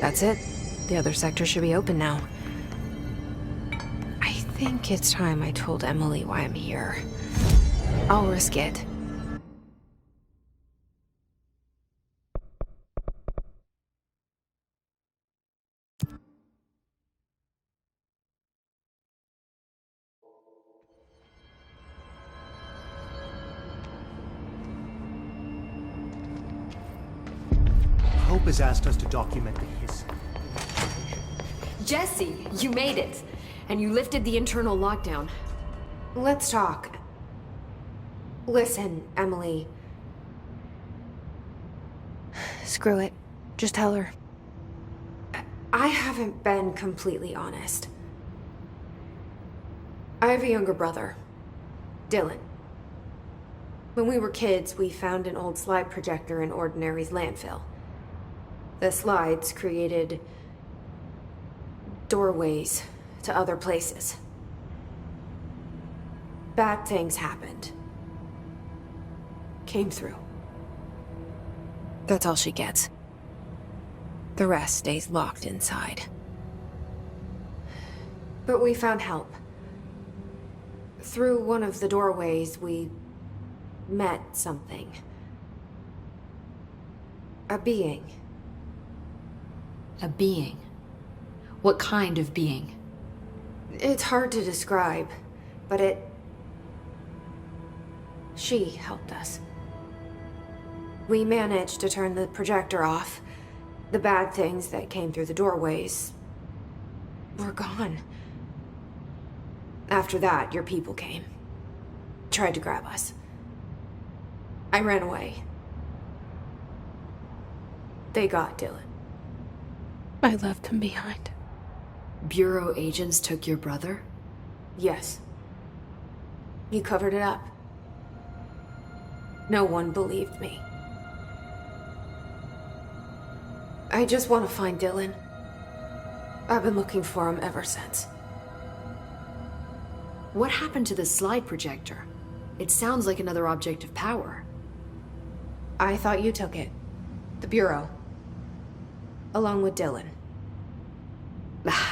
That's it. The other sector should be open now. I think it's time I told Emily why I'm here. I'll risk it. Hope has asked us to document the hiss. Jesse, you made it. And you lifted the internal lockdown. Let's talk. Listen, Emily. Screw it. Just tell her. I haven't been completely honest. I have a younger brother, Dylan. When we were kids, we found an old slide projector in Ordinary's landfill. The slides created doorways to other places. Bad things happened. Came through. That's all she gets. The rest stays locked inside. But we found help. Through one of the doorways, we met something. A being. A being? What kind of being? It's hard to describe, but she helped us. We managed to turn the projector off. The bad things that came through the doorways were gone. After that, your people came. Tried to grab us. I ran away. They got Dylan. I left him behind. Bureau agents took your brother? Yes. You covered it up. No one believed me. I just want to find Dylan. I've been looking for him ever since. What happened to the slide projector? It sounds like another object of power. I thought you took it. The Bureau. Along with Dylan.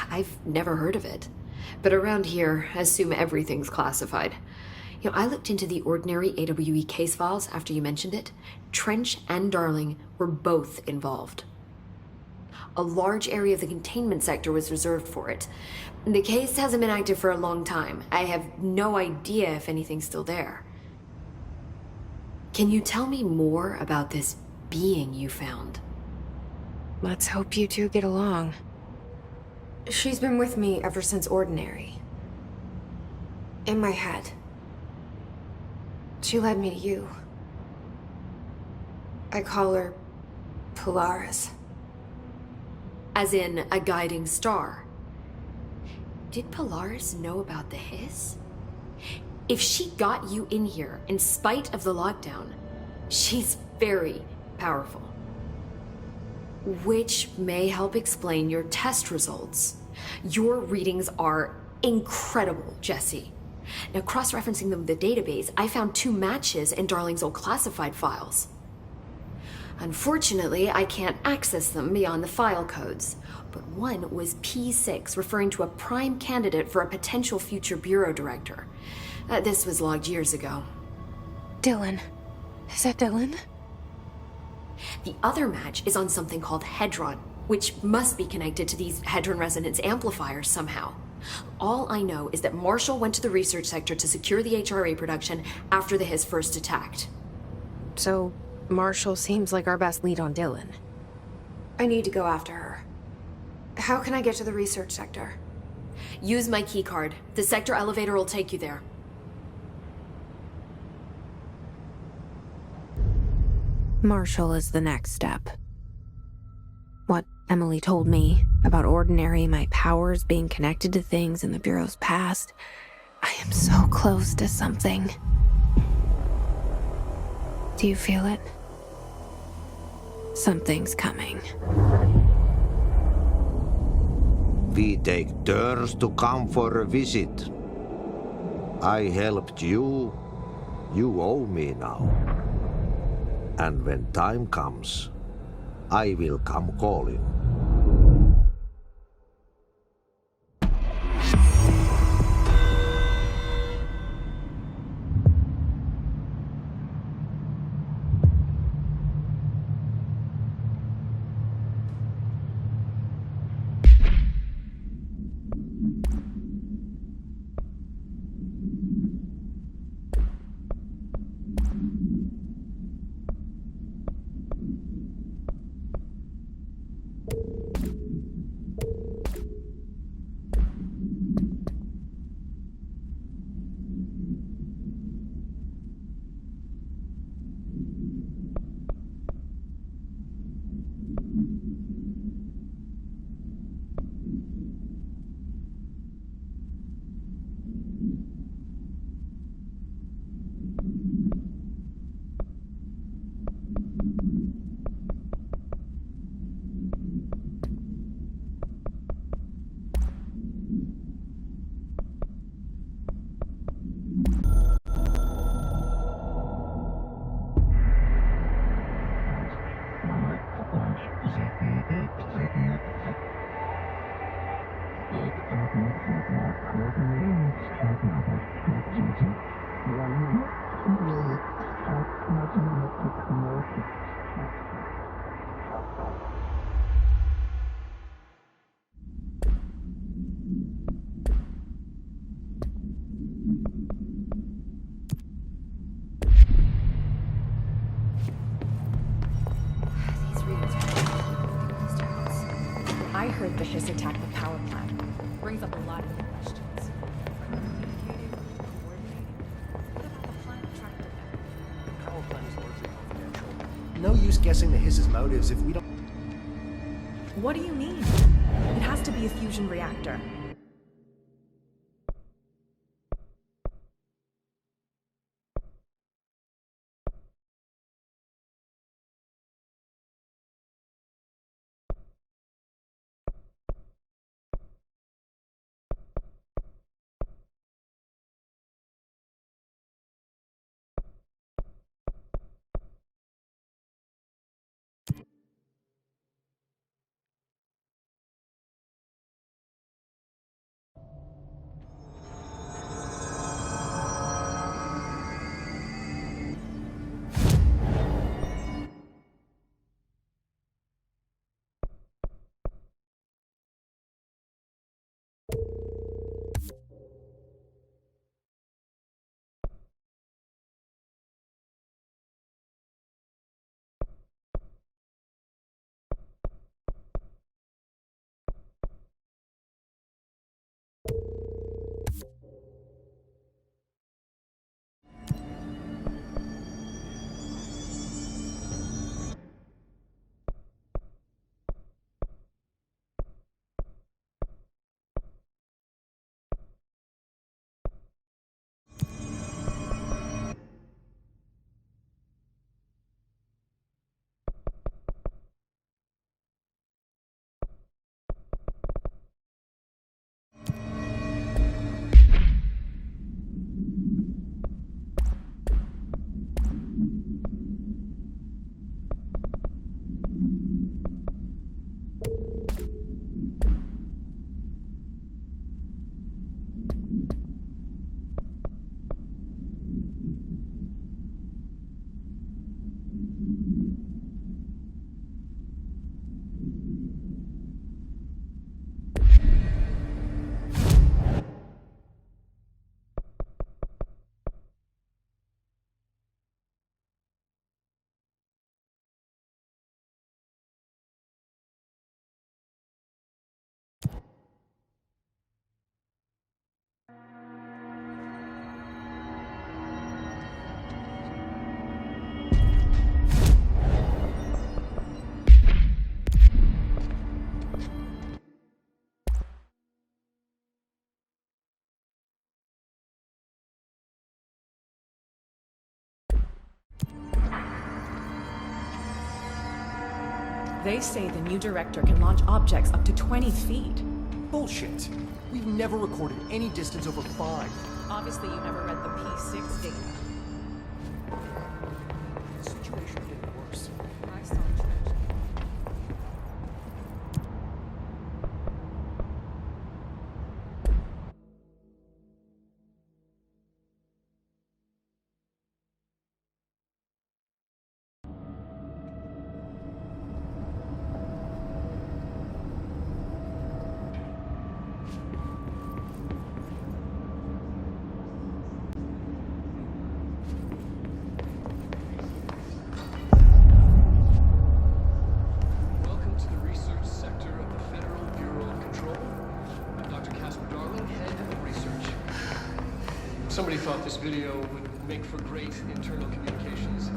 I've never heard of it. But around here, I assume everything's classified. You know, I looked into the Ordinary AWE case files after you mentioned it. Trench and Darling were both involved. A large area of the containment sector was reserved for it. The case hasn't been active for a long time. I have no idea if anything's still there. Can you tell me more about this being you found? Let's hope you two get along. She's been with me ever since Ordinary. In my head. She led me to you. I call her Polaris. As in a guiding star. Did Polaris know about the hiss? If she got you in here in spite of the lockdown, she's very powerful. Which may help explain your test results. Your readings are incredible, Jesse. Now, cross-referencing them with the database, I found 2 matches in Darling's old classified files. Unfortunately, I can't access them beyond the file codes, but one was P6, referring to a prime candidate for a potential future bureau director. This was logged years ago. Dylan. Is that Dylan? The other match is on something called Hedron, which must be connected to these Hedron resonance amplifiers somehow. All I know is that Marshall went to the research sector to secure the HRA production after the hiss first attacked. So, Marshall seems like our best lead on Dylan. I need to go after her. How can I get to the research sector? Use my keycard. The sector elevator will take you there. Marshall is the next step. What Emily told me about Ordinary, my powers being connected to things in the Bureau's past. I am so close to something. Do you feel it? Something's coming. We take turns to come for a visit. I helped you. You owe me now. And when time comes, I will come calling. These readings are these turns. I heard the Hiss attacked the power plant. Brings up a lot of questions. Communicating, coordinating. What about the plant tracked them? The power plant is largely confidential. No use guessing the Hiss's motives if we don't. What do you mean? It has to be a fusion reactor. They say the new director can launch objects up to 20 feet. Bullshit. We've never recorded any distance over 5. Obviously, you never read the P6 data. The situation getting worse. I saw a tragedy. Somebody thought this video would make for great internal communications.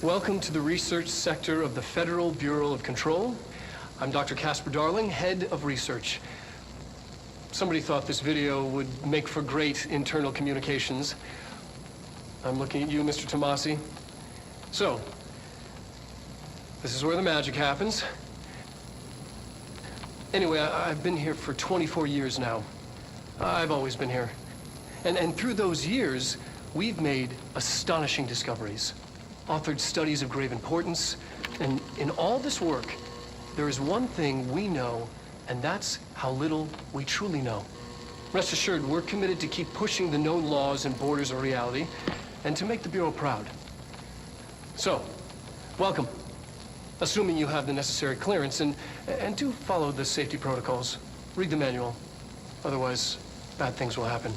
Welcome to the research sector of the Federal Bureau of Control. I'm Dr. Casper Darling, head of research. Somebody thought this video would make for great internal communications. I'm looking at you, Mr. Tomasi. So, this is where the magic happens. Anyway, I've been here for 24 years now. I've always been here. And through those years, we've made astonishing discoveries, authored studies of grave importance, and in all this work, there is one thing we know, and that's how little we truly know. Rest assured, we're committed to keep pushing the known laws and borders of reality, and to make the Bureau proud. So, welcome. Assuming you have the necessary clearance, and do follow the safety protocols. Read the manual. Otherwise, bad things will happen.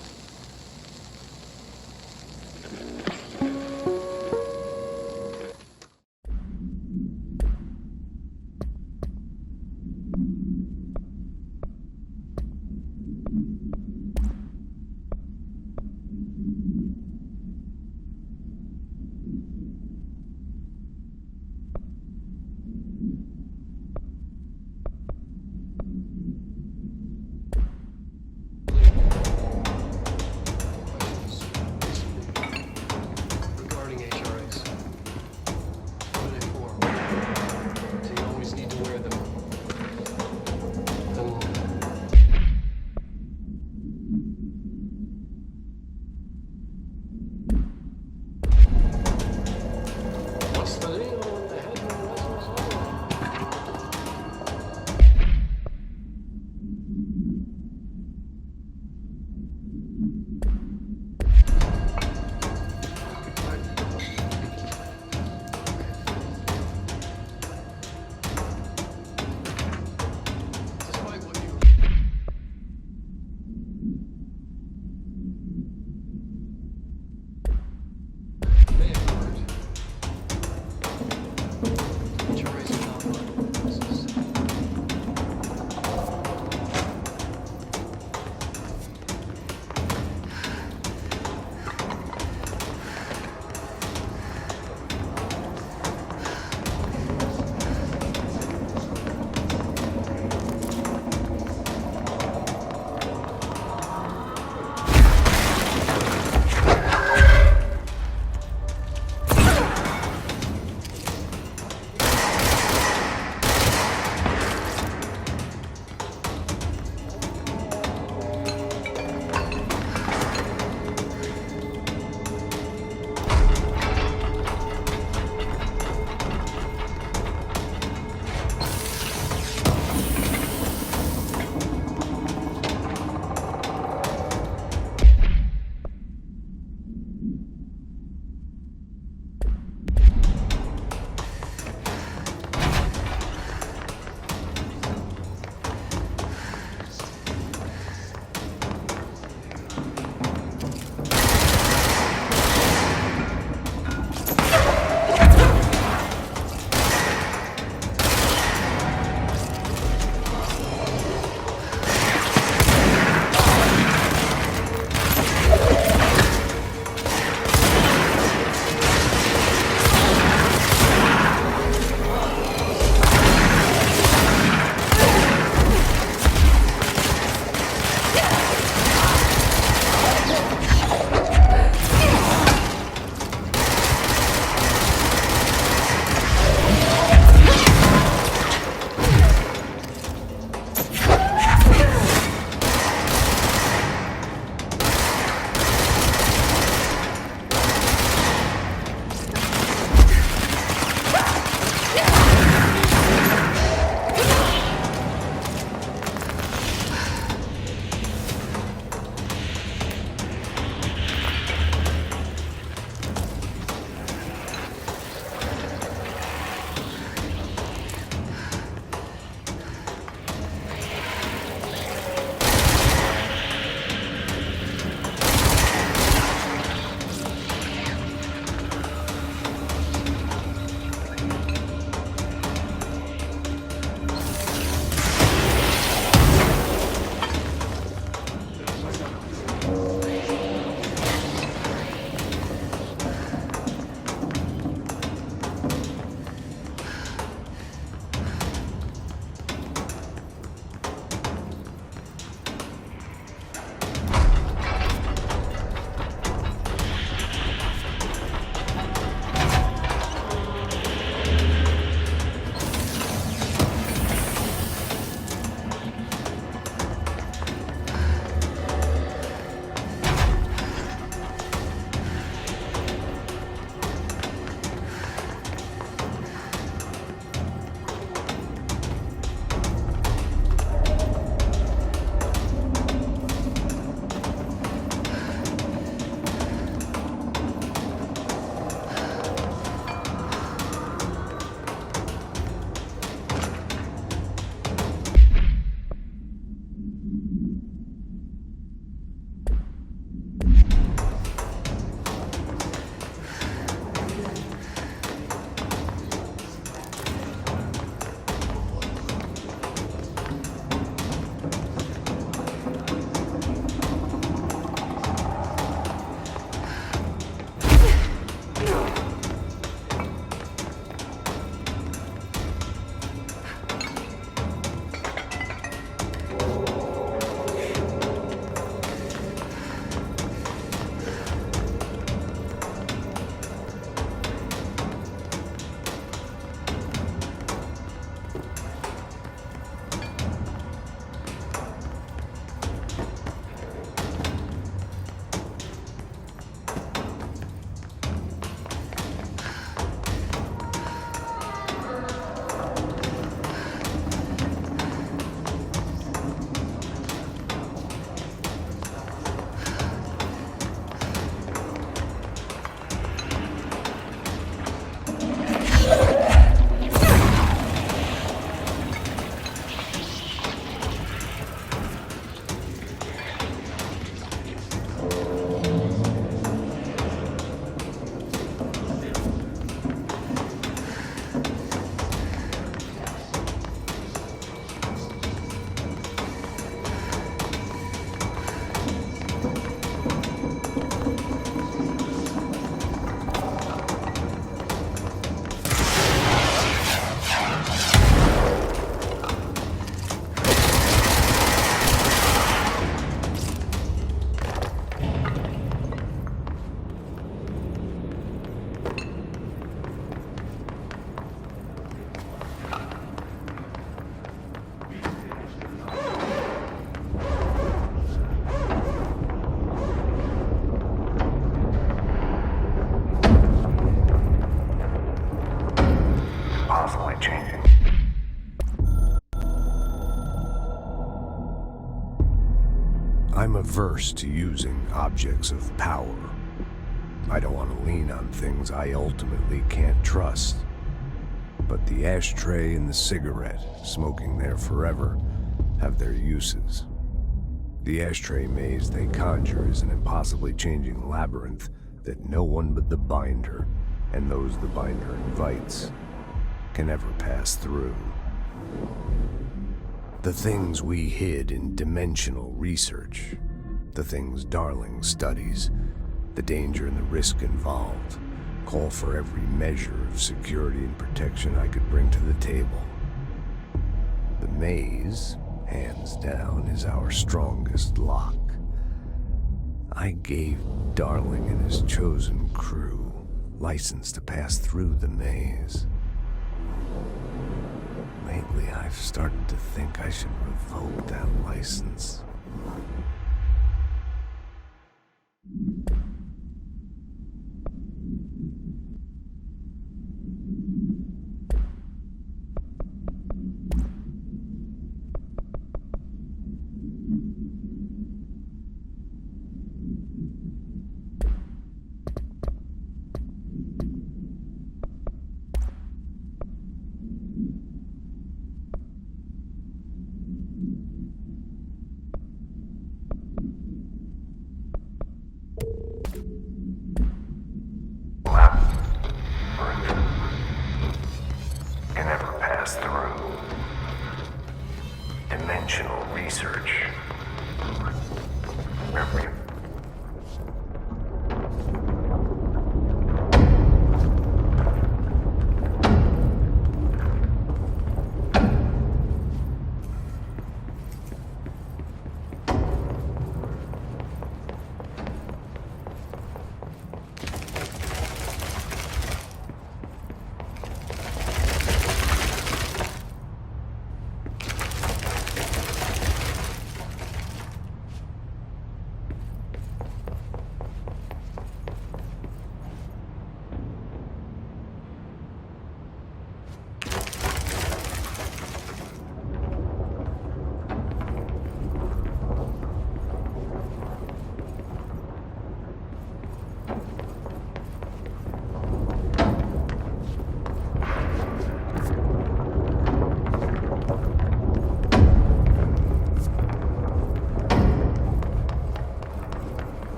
I'm averse to using objects of power. I don't want to lean on things I ultimately can't trust. But the ashtray and the cigarette, smoking there forever, have their uses. The ashtray maze they conjure is an impossibly changing labyrinth that no one but the binder, and those the binder invites, can ever pass through. The things we hid in dimensional research, the things Darling studies, the danger and the risk involved, call for every measure of security and protection I could bring to the table. The maze, hands down, is our strongest lock. I gave Darling and his chosen crew license to pass through the maze. Lately, I've started to think I should revoke that license.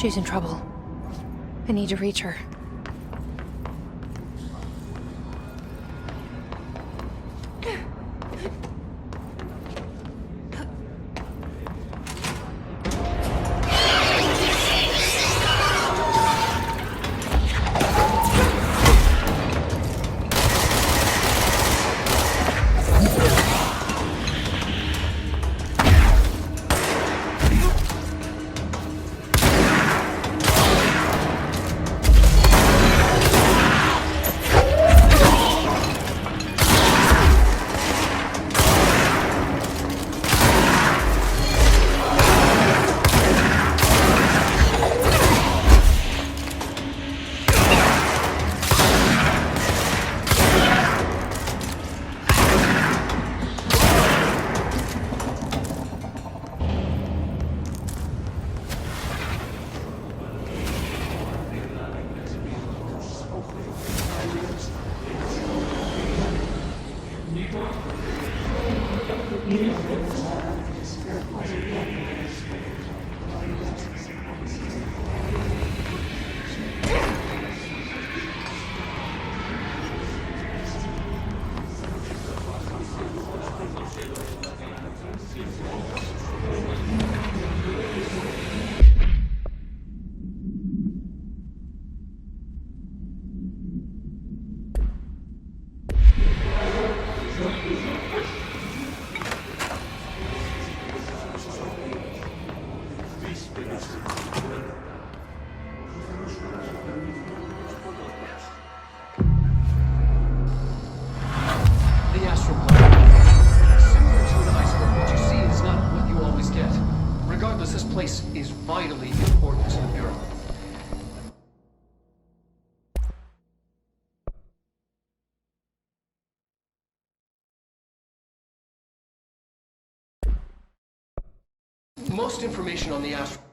She's in trouble. I need to reach her. Is vitally important to the Bureau. Most information on the astral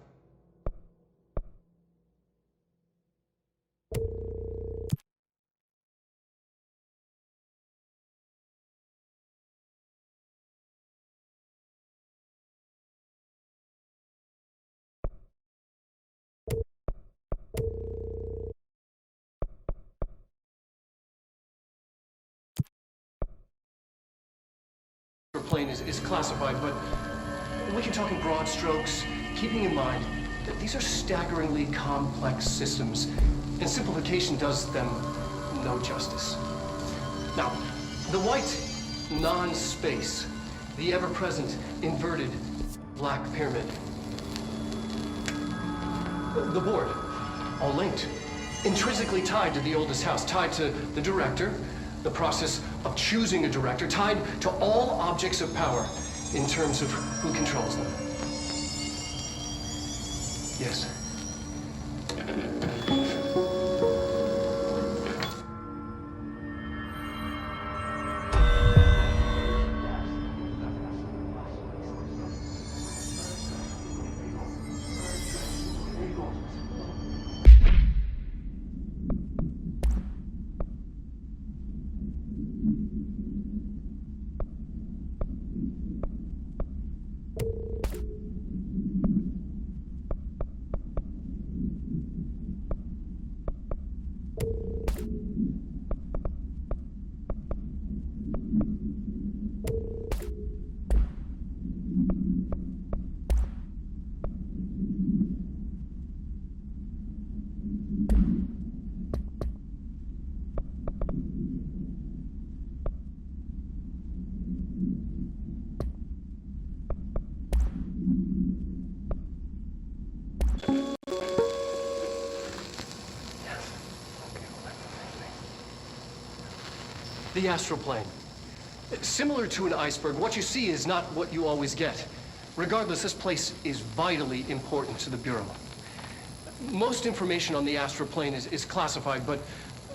plane is classified, but we can talk in broad strokes, keeping in mind that these are staggeringly complex systems, and simplification does them no justice. Now, the white non-space, the ever-present inverted black pyramid. The board, all linked, intrinsically tied to the oldest house, tied to the director, the process of choosing a director, tied to all objects of power in terms of who controls them. Yes. The astral plane. Similar to an iceberg, what you see is not what you always get. Regardless, this place is vitally important to the Bureau. Most information on the astral plane is classified, but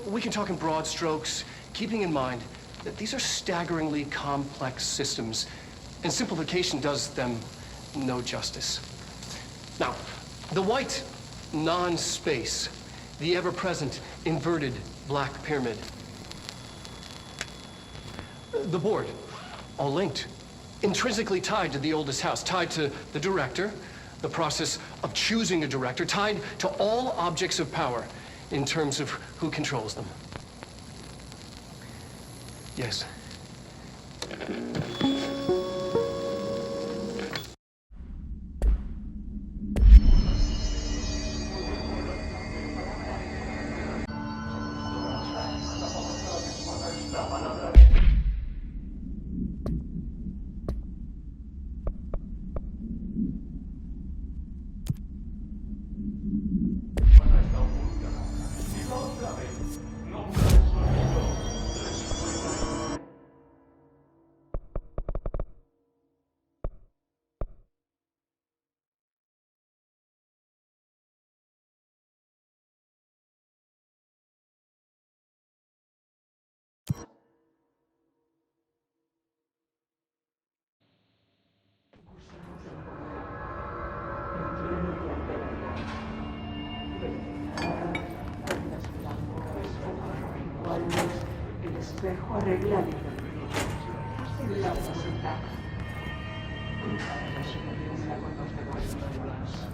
we can talk in broad strokes, keeping in mind that these are staggeringly complex systems, and simplification does them no justice. Now, the white non-space, the ever-present inverted black pyramid. The board, all linked, intrinsically tied to the oldest house, tied to the director, The process of choosing a director tied to all objects of power in terms of who controls them. Yes. El espejo arregla el auto se taca. La supervivencia con los demás.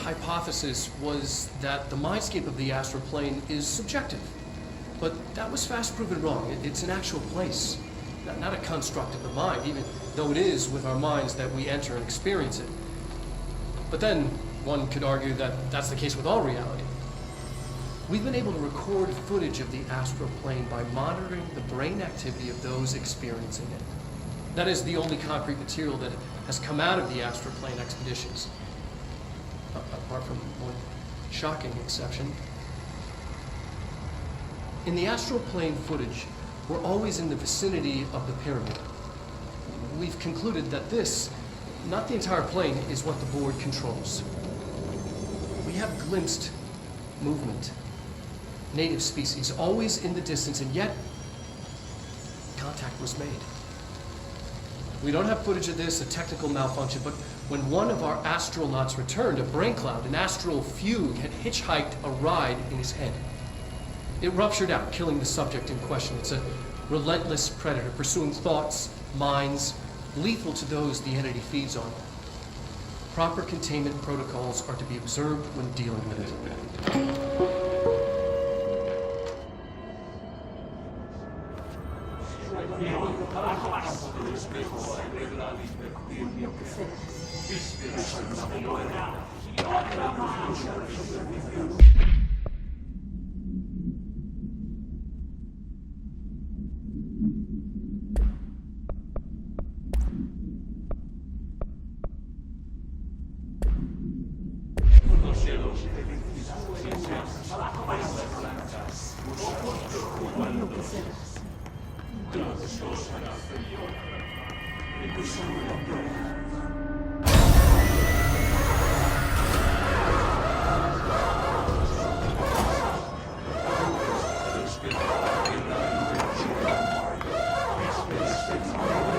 hypothesis was that the mindscape of the astral plane is subjective. But that was fast proven wrong. It's an actual place, not a construct of the mind, even though it is with our minds that we enter and experience it. But then, one could argue that that's the case with all reality. We've been able to record footage of the astral plane by monitoring the brain activity of those experiencing it. That is the only concrete material that has come out of the astral plane expeditions. Apart from one shocking exception. In the astral plane footage, we're always in the vicinity of the pyramid. We've concluded that this, not the entire plane, is what the board controls. We have glimpsed movement, native species, always in the distance, and yet contact was made. We don't have footage of this, a technical malfunction, but when one of our astronauts returned, a brain cloud, an astral fugue, had hitchhiked a ride in his head. It ruptured out, killing the subject in question. It's a relentless predator, pursuing thoughts, minds, lethal to those the entity feeds on. Proper containment protocols are to be observed when dealing with it.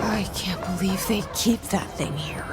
I can't believe they keep that thing here.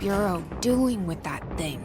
Bureau doing with that thing?